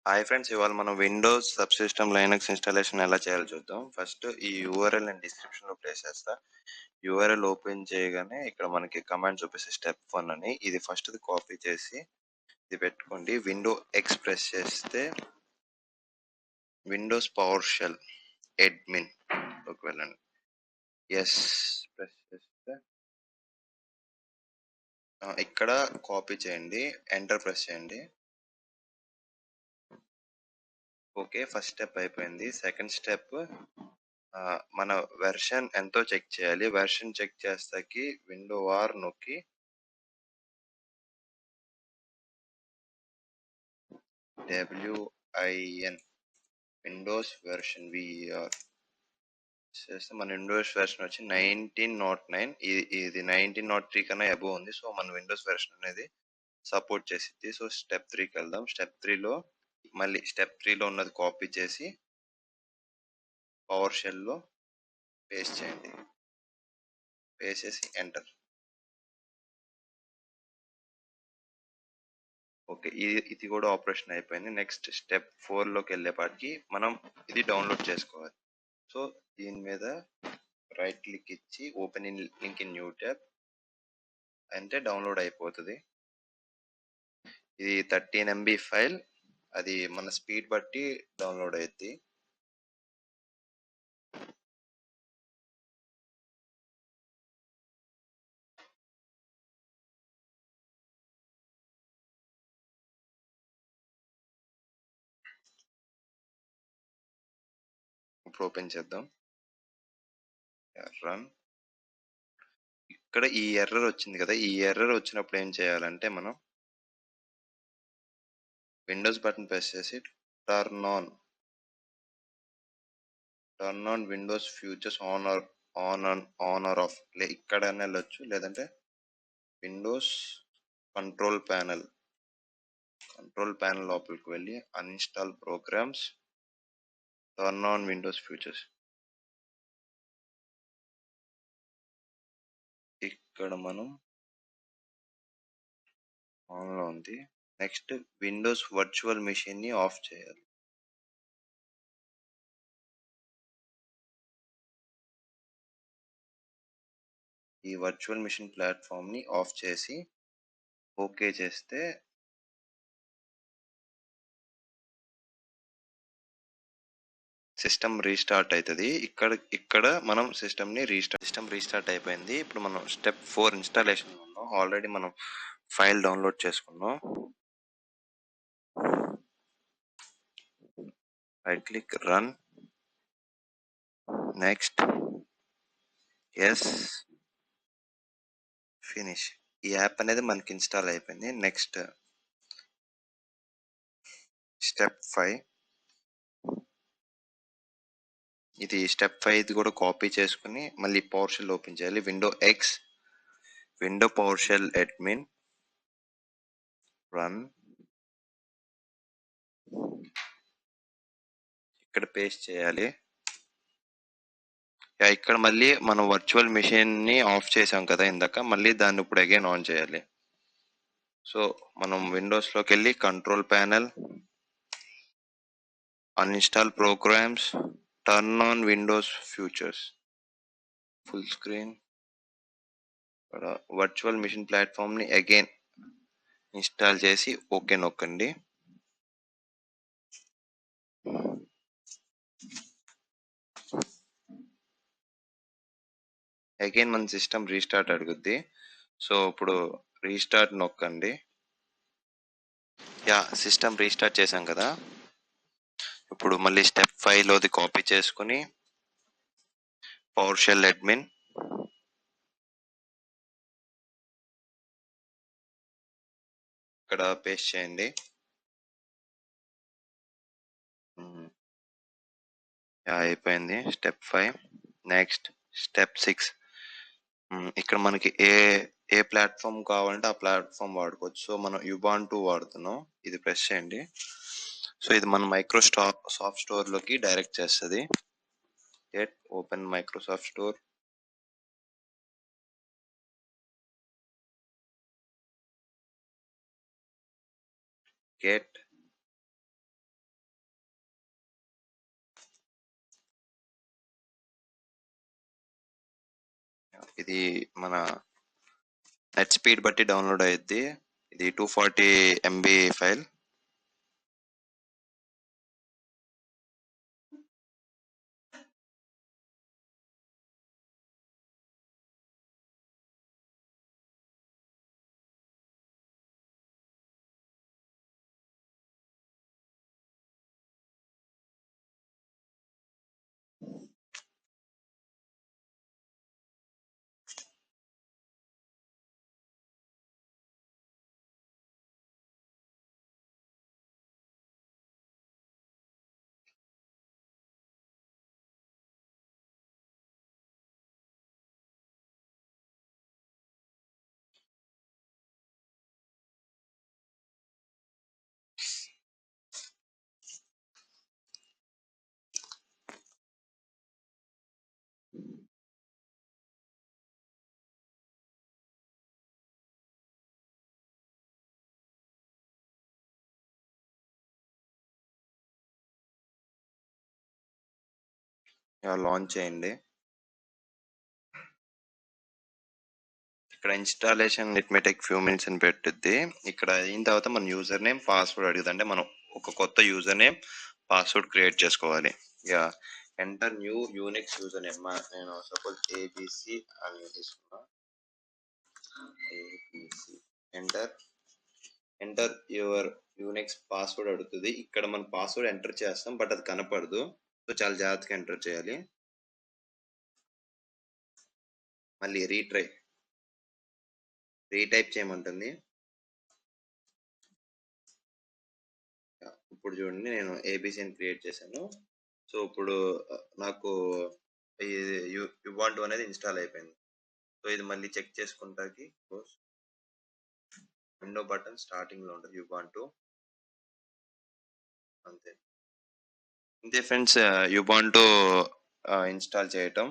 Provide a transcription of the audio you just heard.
Hi friends, ఇవాళ మనం Windows subsystem Linux installation ఎలా చేయాలో చూద్దాం. ఫస్ట్ ఈ యూఆర్ఎల్ నేను డిస్క్రిప్షన్లో ప్లేస్ చేస్తా. యూఆర్ఎల్ ఓపెన్ చేయగానే ఇక్కడ మనకి కమాండ్ చూపిస్తే స్టెప్ 1 అని. ఇది ఫస్ట్ కాపీ చేసి ఇది పెట్టుకోండి. విండో ఎక్స్ ప్రెస్ చేస్తే విండోస్ పవర్ షెల్ అడ్మిన్ లోకి వెళ్ళండి. ఎస్ ప్రెస్ చేస్తే ఇక్కడ కాపీ చేయండి, ఎంటర్ ప్రెస్ చేయండి. ఓకే, ఫస్ట్ స్టెప్ అయిపోయింది. సెకండ్ స్టెప్ మన వెర్షన్ ఎంతో చెక్ చేయాలి. వెర్షన్ చెక్ చేస్తాకి విండో ఆర్ నొక్కి WIN విండోస్ వెర్షన్ VER చేస్తే మన విండోస్ వెర్షన్ వచ్చి 1909. ఇది 1903 కన్నా అబోవ్ ఉంది. సో మన విండోస్ వెర్షన్ అనేది సపోర్ట్ చేసిద్ది. సో స్టెప్ 3కి వెళ్దాం. స్టెప్ 3లో ఉన్నది కాపీ చేసి పవర్ షెల్లో పేస్ట్ చేయండి. పేస్ట్ చేసి ఎంటర్. ఓకే, ఇది కూడా ఆపరేషన్ అయిపోయింది. నెక్స్ట్ స్టెప్ 4లోకి వెళ్ళేపాటికి మనం ఇది డౌన్లోడ్ చేసుకోవాలి. సో దీని మీద రైట్ క్లిక్ ఇచ్చి open in link in new tab అంటే డౌన్లోడ్ అయిపోతుంది. ఇది 13 MB ఫైల్. అది మన స్పీడ్ బట్టి డౌన్లోడ్ అయ్యింది. ఇప్పుడు ఓపెన్ చేద్దాం. రన్. ఇక్కడ ఈ ఎర్రర్ వచ్చింది కదా, ఈ ఎర్రర్ వచ్చినప్పుడు ఏం చేయాలంటే మనం విండోస్ బటన్ ప్రెస్ చేసి turn on Windows features on or off ఇక్కడనే వెళ్ళొచ్చు. లేదంటే విండోస్ కంట్రోల్ ప్యానెల్ లోపలికి వెళ్ళి uninstall programs, turn on Windows features. ఇక్కడ మనం ఆన్లో ఉంది. నెక్స్ట్ విండోస్ వర్చువల్ మెషిన్ ని ఆఫ్ చేయాలి. ఈ వర్చువల్ మెషిన్ ప్లాట్ఫామ్ ని ఆఫ్ చేసి ఓకే చేస్తే సిస్టమ్ రీస్టార్ట్ అవుతుంది. ఇక్కడ మనం సిస్టమ్ రీస్టార్ట్ అయిపోయింది. ఇప్పుడు మనం స్టెప్ 4 ఇన్స్టాలేషన్ ఉన్నాం. ఆల్రెడీ మనం ఫైల్ డౌన్లోడ్ చేసుకున్నాం. Right click, run, next, yes, finish. ఈ యాప్ అనేది మనకి ఇన్స్టాల్ అయిపోయింది. Next step 5. స్టెప్ 5 ఇది కూడా కాపీ చేసుకుని మళ్ళీ పవర్ షెల్ ఓపెన్ చేయాలి. Window power shell admin, run, ఇక్కడ పేస్ట్ చేయాలి. ఇక్కడ మళ్ళీ మనం వర్చువల్ మెషిన్ ని ఆఫ్ చేసాం కదా ఇందాక, మళ్ళీ దాన్ని ఇప్పుడు అగైన్ ఆన్ చేయాలి. సో మనం విండోస్ లోకి వెళ్ళి control panel, uninstall programs, turn on Windows features, full screen, virtual machine platform ని అగైన్ ఇన్స్టాల్ చేసి ఓకే నొక్కండి. అగైన్ మన సిస్టమ్ రీస్టార్ట్ అడుగుద్ది. సో ఇప్పుడు రీస్టార్ట్ నొక్కండి. సిస్టమ్ రీస్టార్ట్ చేసాం కదా. ఇప్పుడు మళ్ళీ స్టెప్ 5లోది కాపీ చేసుకుని పవర్ షెల్ అడ్మిన్, ఇక్కడ పేస్ట్ చేయండి. అయిపోయింది స్టెప్ 5. Next step 6. ఇక్కడ మనకి ఏ ప్లాట్ఫామ్ కావాలంటే ఆ ప్లాట్ఫామ్ వాడుకోవచ్చు. సో మనం యుబాంటు వాడుతున్నాం. ఇది ప్రెస్ చేయండి. సో ఇది మన మైక్రోసాఫ్ట్ స్టోర్ లోకి డైరెక్ట్ చేస్తుంది. Get open Microsoft store. Get ఇది మన నెట్ స్పీడ్ బట్టి డౌన్లోడ్ అయ్యిద్ది. ఇది 240 MB ఫైల్. లాంచ్ చేయండి. ఇక్కడ installation it may take few minutes అని పెట్టుద్ది. ఇక్కడ అయిన తర్వాత మన యూజర్ నేమ్ పాస్వర్డ్ అడుగుతుంది. అంటే మనం ఒక కొత్త యూజర్ నేమ్ పాస్వర్డ్ క్రియేట్ చేసుకోవాలి. Yeah enter new Unix user name. నేను సపోజ్ ఏబిసి అని తీసుకున్నా. ABC enter your Unix password అడుగుతుంది. ఇక్కడ మన పాస్వర్డ్ ఎంటర్ చేస్తాం, బట్ అది కనపడదు. సో చాలా జాగ్రత్తగా ఎంటర్ చేయాలి. మళ్ళీ రీటైప్ చేయమంటుంది. ఇప్పుడు చూడండి, నేను ఏబిసి అని క్రియేట్ చేశాను. సో ఇప్పుడు నాకు యుబాంటు అనేది ఇన్స్టాల్ అయిపోయింది. సో ఇది మళ్ళీ చెక్ చేసుకుంటాకి విండో బటన్ స్టార్టింగ్ లో ఉంటుంది. యుబాంటు అంతే ఫ్రెండ్స్, యుబాంటు ఇన్స్టాల్ చేయటం.